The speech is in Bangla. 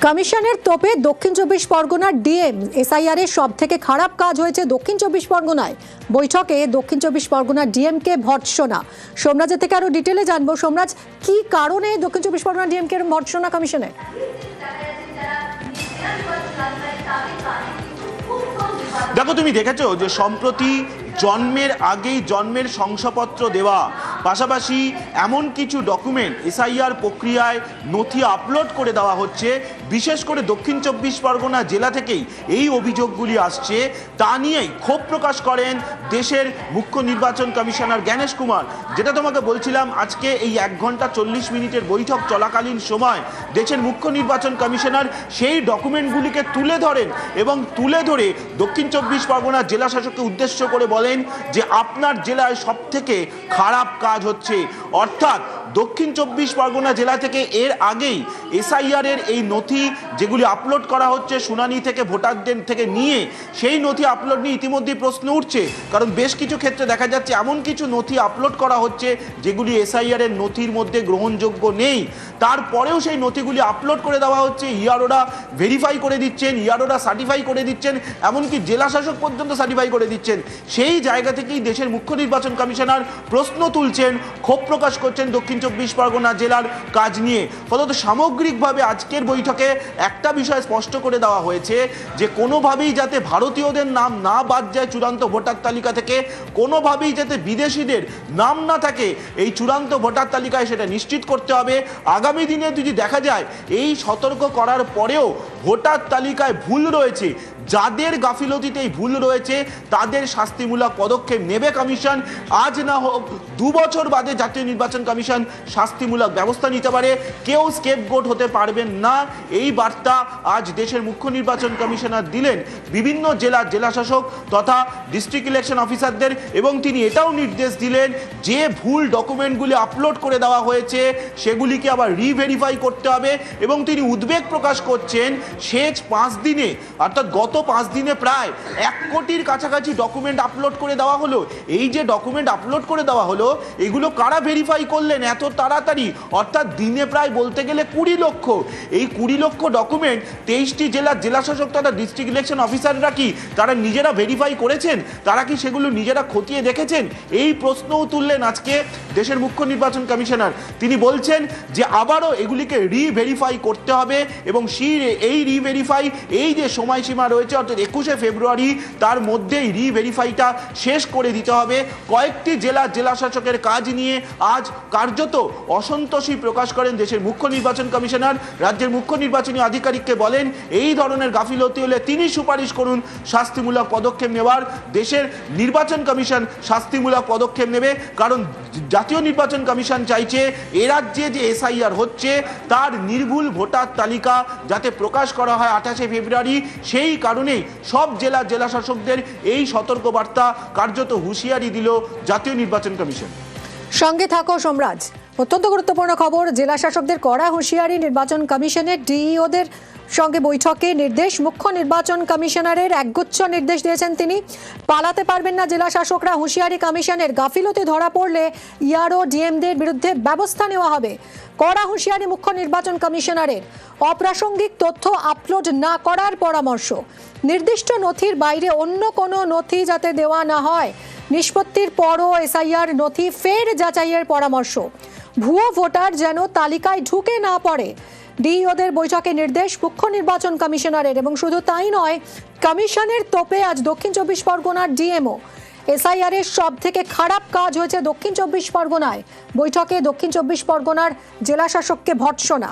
কমিশনের তোপে দক্ষিণ চব্বিশ পরগনার ডিএম এসআইআর এর সব থেকে খারাপ কাজ হয়েছে দক্ষিণ চব্বিশ পরগনায়। বৈঠকে দক্ষিণ চব্বিশ পরগনার ডিএম কে ভর্ৎসনা। সোমরাজের থেকে আরো ডিটেলে জানবো। সোমরাজ, কি কারণে দক্ষিণ চব্বিশ পরগনার ডিএম কে ভর্ৎসনা কমিশনের? দেখো, তুমি দেখেছো যে সম্প্রতি জন্মের আগেই জন্মের শংসাপত্র দেওয়া, পাশাপাশি এমন কিছু ডকুমেন্ট এসআইআর প্রক্রিয়ায় নথি আপলোড করে দেওয়া হচ্ছে। বিশেষ করে দক্ষিণ চব্বিশ পরগনা জেলা থেকেই এই অভিযোগগুলি আসছে। তা নিয়েই ক্ষোভ প্রকাশ করেন দেশের মুখ্য নির্বাচন কমিশনার জ্ঞানেশ কুমার। যেটা তোমাকে বলছিলাম, আজকে এই 1 ঘন্টা 40 মিনিটের বৈঠক চলাকালীন সময় দেশের মুখ্য নির্বাচন কমিশনার সেই ডকুমেন্টগুলিকে তুলে ধরেন এবং তুলে ধরে দক্ষিণ চব্বিশ পরগনা জেলা শাসককে উদ্দেশ্য করে বলেন যে আপনার জেলায় সব থেকে খারাপ কাজ হচ্ছে। অর্থাৎ দক্ষিণ চব্বিশ পরগনা জেলা থেকে এর আগেই এসআইআর এর এই নথি যেগুলি আপলোড করা হচ্ছে শুনানি থেকে ভোটারদের থেকে নিয়ে, সেই নথি আপলোড নিয়ে ইতিমধ্যেই প্রশ্ন উঠছে। কারণ বেশ কিছু ক্ষেত্রে দেখা যাচ্ছে এমন কিছু নথি আপলোড করা হচ্ছে যেগুলি এসআইআর এর নথির মধ্যে গ্রহণযোগ্য নেই। তারপরেও সেই নথিগুলি আপলোড করে দেওয়া হচ্ছে। ইআরওরা ভেরিফাই করে দিচ্ছেন, ইআরওরা সার্টিফাই করে দিচ্ছেন, এমনকি জেলা শাসক পর্যন্ত সার্টিফাই করে দিচ্ছেন। সেই জায়গা থেকেই দেশের মুখ্য নির্বাচন কমিশনার প্রশ্ন তুলছেন, ক্ষোভ প্রকাশ করছেন দক্ষিণ চব্বিশ পরগনা জেলার কাজ নিয়ে। ফলত সামগ্রিকভাবে আজকের বৈঠকে একটা বিষয় স্পষ্ট করে দেওয়া হয়েছে যে কোনোভাবেই যাতে ভারতীয়দের নাম না বাদ যায় চূড়ান্ত ভোটার তালিকা থেকে, কোনোভাবেই যাতে বিদেশিদের নাম না থাকে এই চূড়ান্ত ভোটার তালিকায়, সেটা নিশ্চিত করতে হবে। আগামী দিনে যদি দেখা যায় এই সতর্ক করার পরেও ভোটার তালিকায় ভুল রয়েছে, যাদের গাফিলতিতে এই ভুল রয়েছে তাদের শাস্তিমূলক পদক্ষেপ নেবে কমিশন। আজ না হোক 2 বছর বাদে জাতীয় নির্বাচন কমিশন শাস্তিমূলক ব্যবস্থা নিতে পারে। কেউ স্কেপগোট হতে পারবেন না, এই বার্তা আজ দেশের মুখ্য নির্বাচন কমিশনার দিলেন বিভিন্ন জেলার জেলাশাসক তথা ডিস্ট্রিক্ট ইলেকশন অফিসারদের। এবং তিনি এটাও নির্দেশ দিলেন যে ভুল ডকুমেন্টগুলি আপলোড করে দেওয়া হয়েছে সেগুলিকে আবার রিভেরিফাই করতে হবে। এবং তিনি উদ্বেগ প্রকাশ করছেন শেষ 5 দিনে, অর্থাৎ গত 5 দিনে প্রায় 1 কোটির কাছাকাছি ডকুমেন্ট আপলোড করে দেওয়া হলো। এই যে ডকুমেন্ট আপলোড করে দেওয়া হলো এগুলো কারা ভেরিফাই করলেন এত তাড়াতাড়ি? অর্থাৎ দিনে প্রায় বলতে গেলে 20 লক্ষ। এই 20 লক্ষ ডকুমেন্ট 23টি জেলার জেলাশাসক তথা ডিস্ট্রিক্ট ইলেকশন অফিসাররা কি তারা নিজেরা ভেরিফাই করেছেন? তারা কি সেগুলো নিজেরা খতিয়ে দেখেছেন? এই প্রশ্নও তুললেন আজকে দেশের মুখ্য নির্বাচন কমিশনার। তিনি বলছেন যে আবারও এগুলিকে রিভেরিফাই করতে হবে এবং এই রিভেরিফাই, এই যে সময়সীমা রয়েছে অর্থাৎ 21শে ফেব্রুয়ারি, তার মধ্যেই রিভেরিফাইটা শেষ করে দিতে হবে। কয়েকটি জেলা শাসকের কাজ নিয়ে আজ কার্যত অসন্তোষী প্রকাশ করেন দেশের মুখ্য নির্বাচন কমিশনার। রাজ্যের মুখ্য নির্বাচনী আধিকারিককে বলেন এই ধরনের গাফিলতি হলে তিনি সুপারিশ করুন শাস্তিমূলক পদক্ষেপ নেওয়ার। দেশের নির্বাচন কমিশন শাস্তিমূলক পদক্ষেপ নেবে, কারণ জাতীয় নির্বাচন কমিশন চাইছে এ রাজ্যে যে এসআইআর হচ্ছে তার নির্ভুল ভোটার তালিকা যাতে প্রকাশ করা হয় 28শে ফেব্রুয়ারি। সেই কারণেই সব জেলা শাসকদের এই সতর্কবার্তা, কার্যত হুঁশিয়ারি দিল জাতীয় নির্বাচন কমিশন। সঙ্গে থাকো সোমরাজ। অত্যন্ত গুরুত্বপূর্ণ খবর, জেলা শাসকদের কড়া হুঁশিয়ারি নির্বাচন কমিশনের। ডিইওদের সঙ্গে বৈঠকে নির্দেশ, মুখ্য নির্বাচন কমিশনারের একগুচ্ছ নির্দেশ দিয়েছেন তিনি। পালাতে পারবেন না জেলা শাসকরা, হুঁশিয়ারি কমিশনের। গাফিলতি ধরা পড়লে ইআরও ডিএমদের বিরুদ্ধে ব্যবস্থা নেওয়া হবে। কড়া হুঁশিয়ারি মুখ্য নির্বাচন কমিশনারের। অপ্রাসঙ্গিক তথ্য আপলোড না করার পরামর্শ। নির্দিষ্ট নথির বাইরে অন্য কোনো নথি যাতে দেওয়া না হয়। নিষ্পত্তির পরও এসআইআর নথি ফের যাচাইয়ের পরামর্শ। ভুয়ো ভোটার যেন তালিকায় ঢুকে না পড়ে। ডিইওদের বৈঠকে নির্দেশ মুখ্য নির্বাচন কমিশনারের। এবং শুধু তাই নয়, কমিশনের তোপে আজ দক্ষিণ চব্বিশ পরগনার ডিএমও। এসআইআর এর সব থেকে খারাপ কাজ হয়েছে দক্ষিণ চব্বিশ পরগনায়। বৈঠকে দক্ষিণ চব্বিশ পরগনার জেলা শাসককে ভর্ৎসনা।